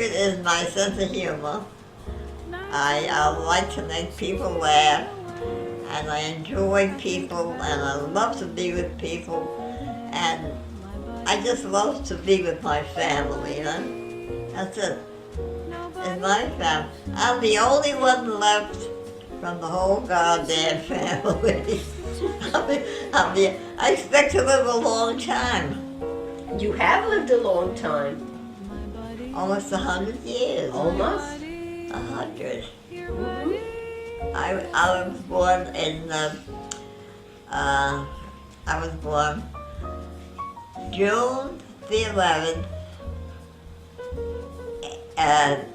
secret is my sense of humor. I like to make people laugh, and I enjoy people, and I love to be with people, and I just love to be with my family, you know? That's it. In my family. I'm the only one left from the whole goddamn family. I expect to live a long time. You have lived a long time. Almost 100 years. Almost? 100. Mm-hmm. I was born in, I was born June the 11th, I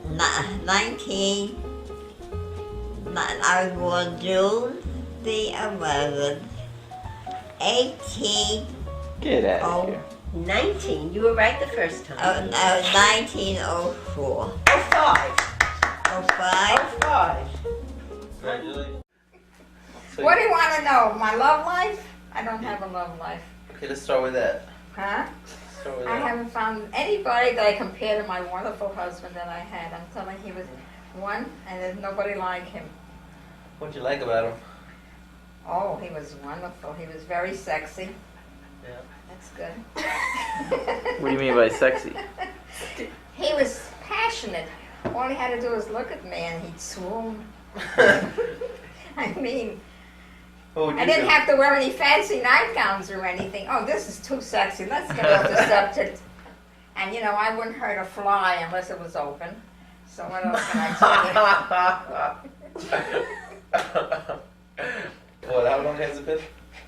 was born June the 11th, 18. Get out of here. 19. You were right the first time. 1904. 05. 05? 05. Congratulations. So, What do you want to know? My love life? I don't have a love life. okay, let's start with that. Huh? Start with I that. haven't found anybody that I compare to my wonderful husband that I had. I'm telling you, he was one, and there's nobody like him. What'd you like about him? Oh, he was wonderful. He was very sexy. Yeah. That's good. What do you mean by sexy? He was passionate. All he had to do was look at me and he'd swoon. I mean, What would you I didn't do? have to wear any fancy nightgowns or anything. Oh, this is too sexy. Let's get off the subject. And you know, I wouldn't hurt a fly unless it was open. So what else can I tell you? What, how long has it been?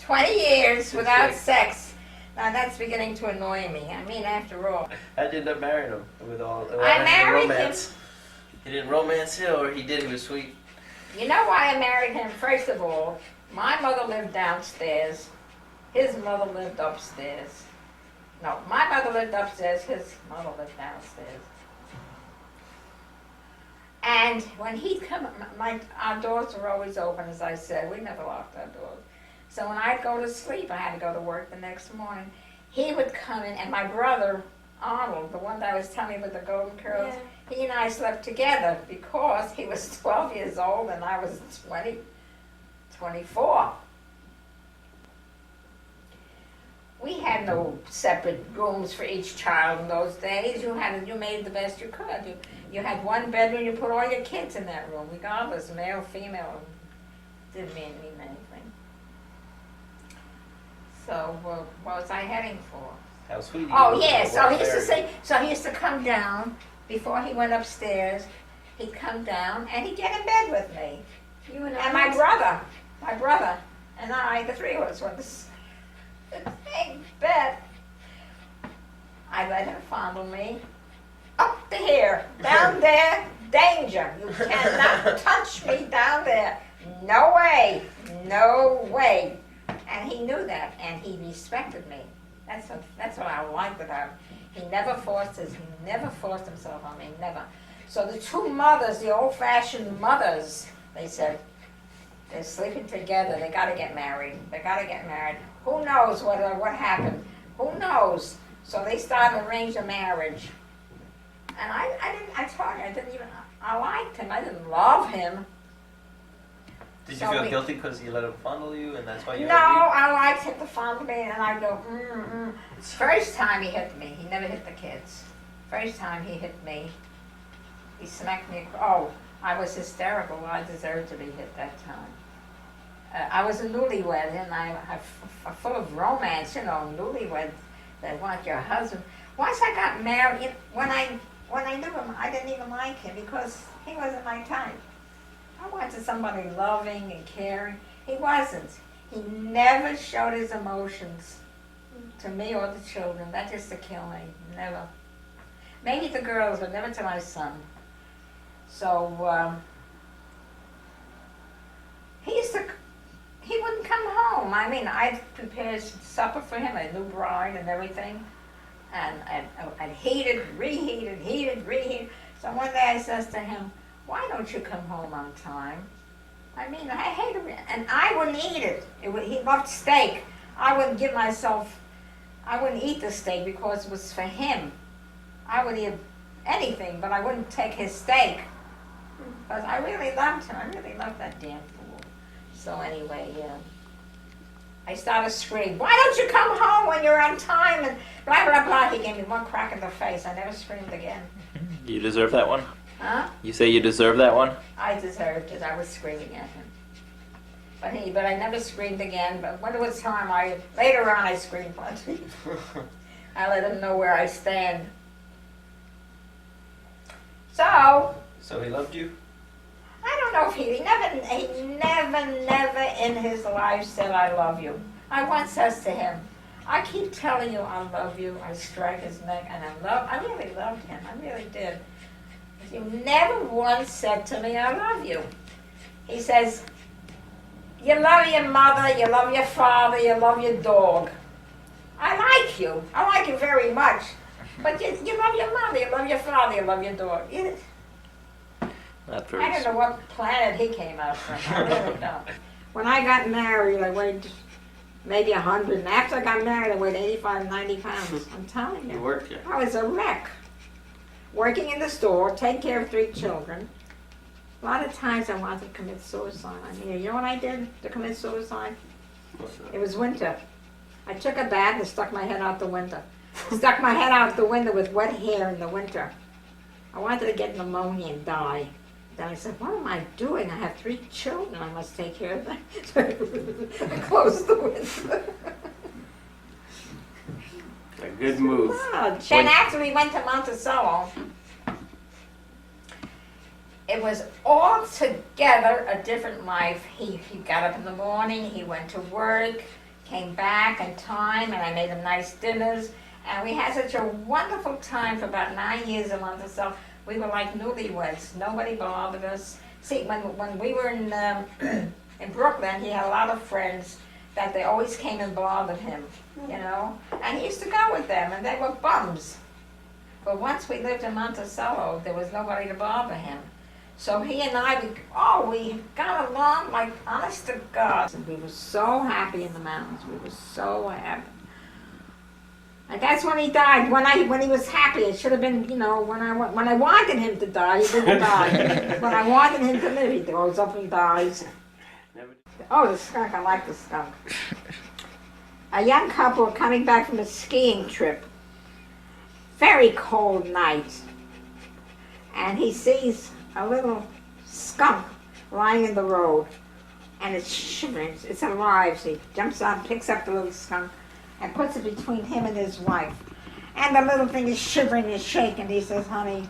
20 years without Six. sex. Now that's beginning to annoy me. I mean, after all. How'd you end up marrying him? With all the married romance? He didn't romance you, or he did, he was sweet? You know why I married him? First of all, my mother lived downstairs. His mother lived upstairs. No, my mother lived upstairs. His mother lived downstairs. And when he'd come, our doors were always open, as I said. We never locked our doors. So when I'd go to sleep, I had to go to work the next morning. He would come in, and my brother, Arnold, the one that I was telling you with the golden curls, he and I slept together because he was 12 years old and I was 24. We had no separate rooms for each child in those days. You made the best you could. You had one bedroom, you put all your kids in that room, regardless, male, female, didn't mean anything. So what was I heading for? How sweet he Oh was. yeah, so he used to Very- say, so he used to come down before he went upstairs. He'd come down and he'd get in bed with me. You and And my brother, and I, the three of us went to the same bed. I let him fondle me. Up the here, down there, danger. You cannot touch me down there. No way, no way. And he knew that, and he respected me. That's what I liked about him. He never forced himself on me, never. So the two mothers, the old-fashioned mothers, they said, they're sleeping together. They got to get married. They got to get married. Who knows what happened? Who knows? So they started to arrange a marriage. And I liked him. I didn't love him. Did you So feel we- guilty because he let him fondle you, and that's why you No, I liked him to fondle me, and I'd go, First time he hit me, he never hit the kids. First time he hit me, he smacked me. Oh, I was hysterical. I deserved to be hit that time. I was a newlywed, and I'm full of romance, you know, newlywed that want your husband. Once I got married, when I knew him, I didn't even like him because he wasn't my type. I wanted somebody loving and caring. He wasn't. He never showed his emotions to me or the children. That used to kill me. Never. Maybe the girls, but never to my son. So he wouldn't come home. I mean, I'd prepare supper for him, a new bride and everything. And heated, reheated. So one day I says to him, why don't you come home on time? I mean, I hate it. And I wouldn't eat it. He loved steak. I wouldn't eat the steak because it was for him. I would eat anything, but I wouldn't take his steak. Because I really loved him. I really loved that damn fool. So anyway, I started screaming, why don't you come home when you're on time? And blah, blah, blah. He gave me one crack in the face. I never screamed again. You deserve that one? Huh? You say you deserve that one? I deserved it. I was screaming at him. But I never screamed again. But when it was time, later on I screamed once. I let him know where I stand. So he loved you? I don't know if he never in his life said I love you. I once says to him, I keep telling you I love you. I strike his neck and I really loved him. I really did. He never once said to me I love you. He says, you love your mother, you love your father, you love your dog. I like you. I like you very much. But you love your mother, you love your father, you love your dog. Not very I don't know what planet he came out from. I really don't. When I got married, I weighed maybe 100. And after I got married, I weighed 85, 90 pounds. I'm telling you. You worked here. I was a wreck. Working in the store, taking care of 3 children. A lot of times I wanted to commit suicide. I mean, you know what I did to commit suicide? What's that? It was winter. I took a bat and stuck my head out the window. Stuck my head out the window with wet hair in the winter. I wanted to get pneumonia and die. Then I said, what am I doing? I have 3 children. I must take care of them. So I closed the window. A good move. Oh, then after we went to Monticello, it was altogether a different life. He got up in the morning, he went to work, came back on time, and I made him nice dinners. And we had such a wonderful time for about 9 years in Monticello. We were like newlyweds. Nobody bothered us. See, when we were in Brooklyn, he had a lot of friends that they always came and bothered him, you know. And he used to go with them, and they were bums. But once we lived in Monticello, there was nobody to bother him. So he and I, we got along like honest to God. And we were so happy in the mountains. We were so happy. And that's when he died. When he was happy, it should have been, you know, when I wanted him to die, he didn't die. When I wanted him to live, he goes up and dies. Oh, the skunk! I like the skunk. A young couple coming back from a skiing trip. Very cold night, and he sees a little skunk lying in the road, and it's shivering. It's alive. So he jumps up, picks up the little skunk, and puts it between him and his wife. And the little thing is shivering and shaking. He says, honey,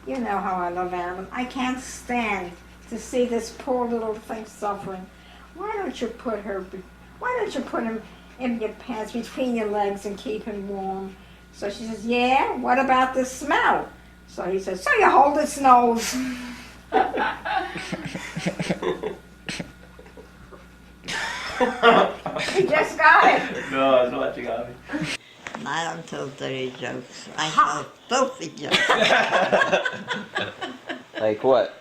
you know how I love animals. I can't stand to see this poor little thing suffering. Why don't you put him in your pants between your legs and keep him warm? So she says, yeah, what about the smell? So he says, so you hold its nose. He just got it. No, I was watching Avi. I don't tell dirty jokes. I tell filthy jokes. Like what?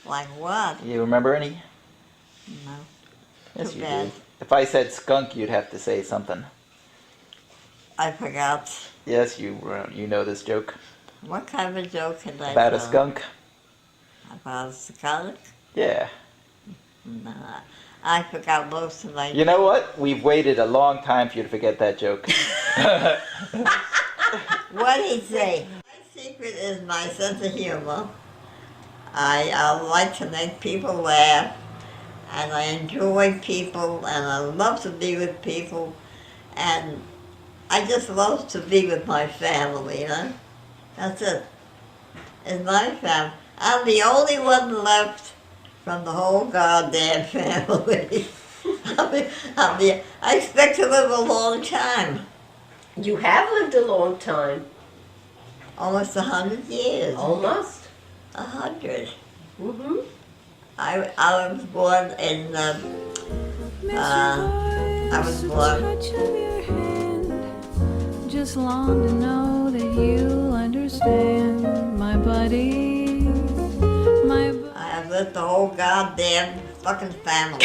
Like what? You remember any? No. Yes, Too you bad. do. If I said skunk, you'd have to say something. I forgot. Yes, you know this joke. What kind of a joke can I About a tell? skunk? About a skunk? Yeah. Nah. I forgot most of my You know what? We've waited a long time for you to forget that joke. What'd he say? My secret is my sense of humor. I like to make people laugh, and I enjoy people, and I love to be with people, and I just love to be with my family, you know? That's it. It's my family. I'm the only one left from the whole goddamn family. I expect to live a long time. You have lived a long time. Almost 100 years. Almost. 100. Mm-hmm. I was born in, I was born. Just long to know that you'll understand, my buddy, my I have lived the whole goddamn fucking family.